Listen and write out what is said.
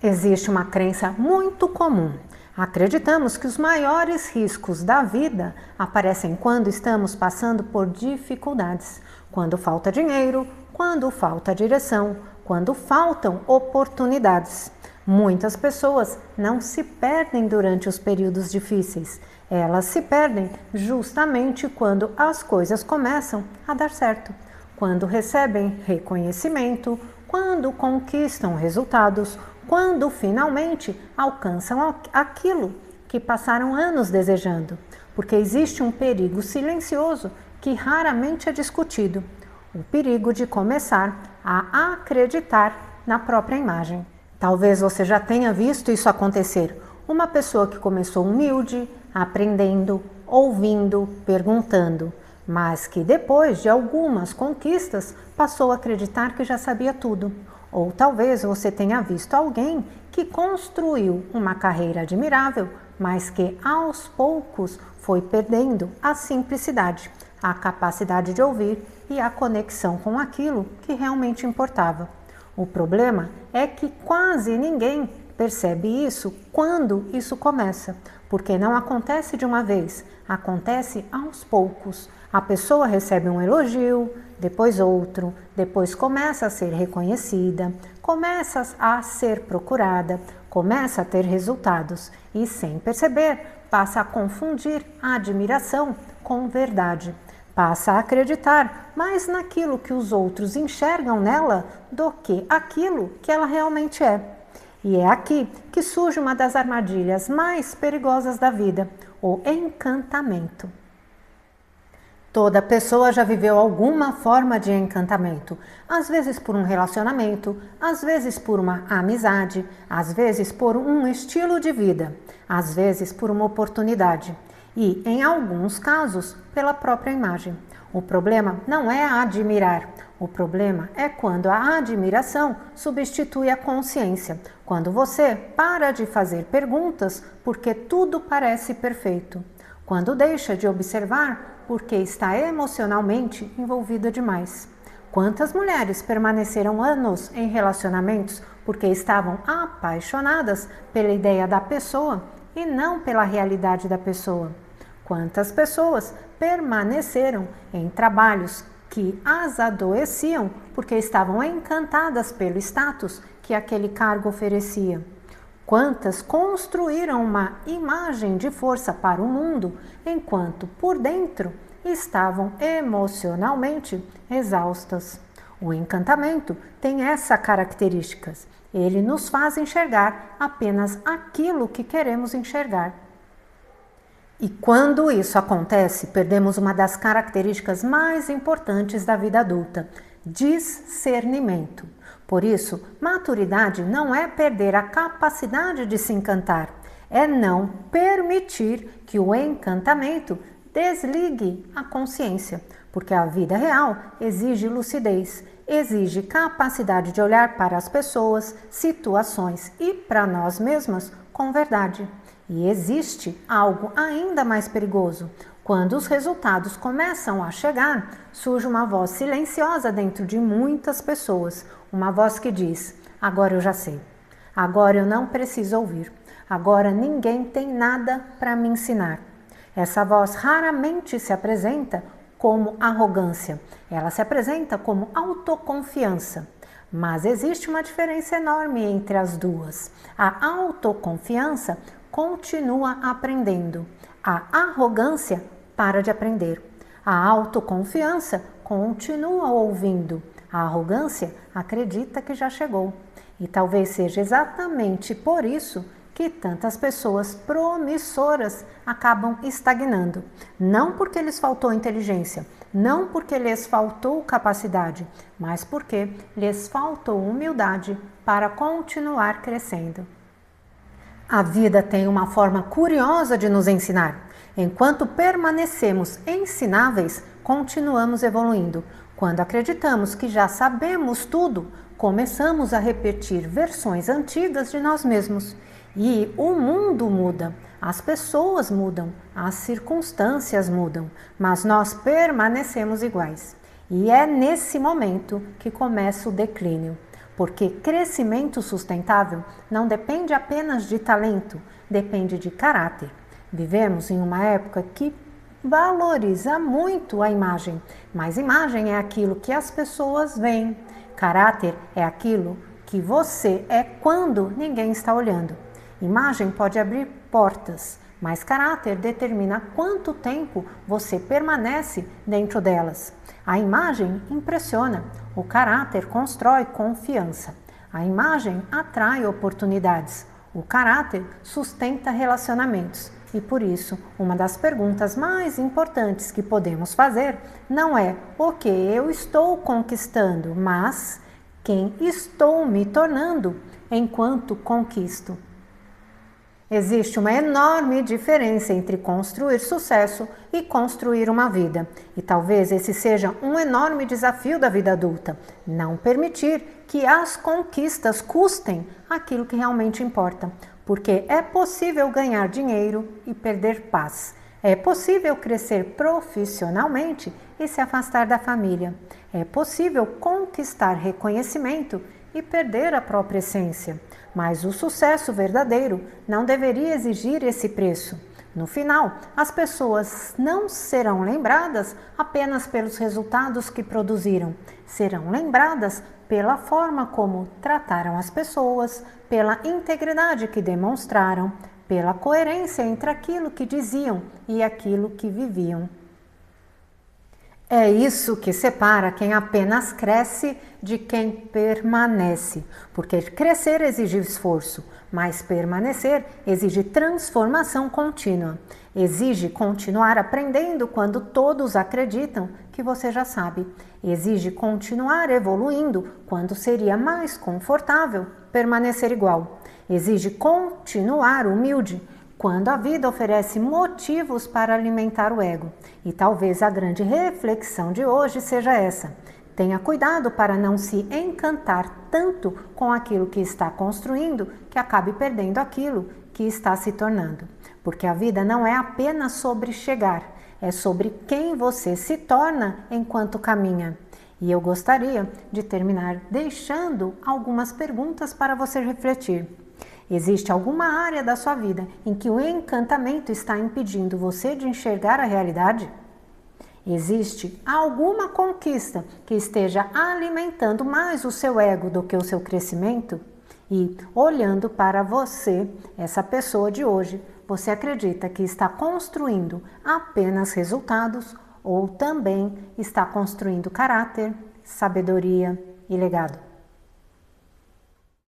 Existe uma crença muito comum. Acreditamos que os maiores riscos da vida aparecem quando estamos passando por dificuldades, quando falta dinheiro, quando falta direção, quando faltam oportunidades. Muitas pessoas não se perdem durante os períodos difíceis. Elas se perdem justamente quando as coisas começam a dar certo, quando recebem reconhecimento, quando conquistam resultados, quando finalmente alcançam aquilo que passaram anos desejando, porque existe um perigo silencioso que raramente é discutido, o perigo de começar a acreditar na própria imagem. Talvez você já tenha visto isso acontecer. Uma pessoa que começou humilde, aprendendo, ouvindo, perguntando, mas que depois de algumas conquistas passou a acreditar que já sabia tudo. Ou talvez você tenha visto alguém que construiu uma carreira admirável, mas que aos poucos foi perdendo a simplicidade, a capacidade de ouvir e a conexão com aquilo que realmente importava. O problema é que quase ninguém percebe isso quando isso começa, porque não acontece de uma vez, acontece aos poucos. A pessoa recebe um elogio, depois outro, depois começa a ser reconhecida, começa a ser procurada, começa a ter resultados e, sem perceber, passa a confundir a admiração com verdade. Passa a acreditar mais naquilo que os outros enxergam nela do que aquilo que ela realmente é. E é aqui que surge uma das armadilhas mais perigosas da vida, o encantamento. Toda pessoa já viveu alguma forma de encantamento, às vezes por um relacionamento, às vezes por uma amizade, às vezes por um estilo de vida, às vezes por uma oportunidade e, em alguns casos, pela própria imagem. O problema não é admirar, o problema é quando a admiração substitui a consciência, quando você para de fazer perguntas porque tudo parece perfeito, quando deixa de observar porque está emocionalmente envolvida demais. Quantas mulheres permaneceram anos em relacionamentos porque estavam apaixonadas pela ideia da pessoa e não pela realidade da pessoa? Quantas pessoas permaneceram em trabalhos que as adoeciam porque estavam encantadas pelo status que aquele cargo oferecia? Quantas construíram uma imagem de força para o mundo, enquanto por dentro estavam emocionalmente exaustas? O encantamento tem essa característica. Ele nos faz enxergar apenas aquilo que queremos enxergar. E quando isso acontece, perdemos uma das características mais importantes da vida adulta: discernimento. Por isso, maturidade não é perder a capacidade de se encantar, é não permitir que o encantamento desligue a consciência, porque a vida real exige lucidez, exige capacidade de olhar para as pessoas, situações e para nós mesmas com verdade. E existe algo ainda mais perigoso. Quando os resultados começam a chegar, surge uma voz silenciosa dentro de muitas pessoas, uma voz que diz: agora eu já sei, agora eu não preciso ouvir, agora ninguém tem nada para me ensinar. Essa voz raramente se apresenta como arrogância, ela se apresenta como autoconfiança. Mas existe uma diferença enorme entre as duas. A autoconfiança continua aprendendo. A arrogância para de aprender. A autoconfiança continua ouvindo. A arrogância acredita que já chegou. E talvez seja exatamente por isso que tantas pessoas promissoras acabam estagnando. Não porque lhes faltou inteligência, não porque lhes faltou capacidade, mas porque lhes faltou humildade para continuar crescendo. A vida tem uma forma curiosa de nos ensinar. Enquanto permanecemos ensináveis, continuamos evoluindo. Quando acreditamos que já sabemos tudo, começamos a repetir versões antigas de nós mesmos. E o mundo muda, as pessoas mudam, as circunstâncias mudam, mas nós permanecemos iguais. E é nesse momento que começa o declínio, porque crescimento sustentável não depende apenas de talento, depende de caráter. Vivemos em uma época que valoriza muito a imagem, mas imagem é aquilo que as pessoas veem, caráter é aquilo que você é quando ninguém está olhando. Imagem pode abrir portas, mas caráter determina quanto tempo você permanece dentro delas. A imagem impressiona, o caráter constrói confiança. A imagem atrai oportunidades, o caráter sustenta relacionamentos. E por isso, uma das perguntas mais importantes que podemos fazer não é o que eu estou conquistando, mas quem estou me tornando enquanto conquisto. Existe uma enorme diferença entre construir sucesso e construir uma vida. E talvez esse seja um enorme desafio da vida adulta. Não permitir que as conquistas custem aquilo que realmente importa. Porque é possível ganhar dinheiro e perder paz. É possível crescer profissionalmente e se afastar da família. É possível conquistar reconhecimento e perder a própria essência. Mas o sucesso verdadeiro não deveria exigir esse preço. No final, as pessoas não serão lembradas apenas pelos resultados que produziram, serão lembradas pela forma como trataram as pessoas, pela integridade que demonstraram, pela coerência entre aquilo que diziam e aquilo que viviam. É isso que separa quem apenas cresce de quem permanece, porque crescer exige esforço, mas permanecer exige transformação contínua. Exige continuar aprendendo quando todos acreditam que você já sabe. Exige continuar evoluindo quando seria mais confortável permanecer igual. Exige continuar humilde quando a vida oferece motivos para alimentar o ego. E talvez a grande reflexão de hoje seja essa. Tenha cuidado para não se encantar tanto com aquilo que está construindo que acabe perdendo aquilo que está se tornando. Porque a vida não é apenas sobre chegar, é sobre quem você se torna enquanto caminha. E eu gostaria de terminar deixando algumas perguntas para você refletir. Existe alguma área da sua vida em que o encantamento está impedindo você de enxergar a realidade? Existe alguma conquista que esteja alimentando mais o seu ego do que o seu crescimento? E, olhando para você, essa pessoa de hoje, você acredita que está construindo apenas resultados ou também está construindo caráter, sabedoria e legado?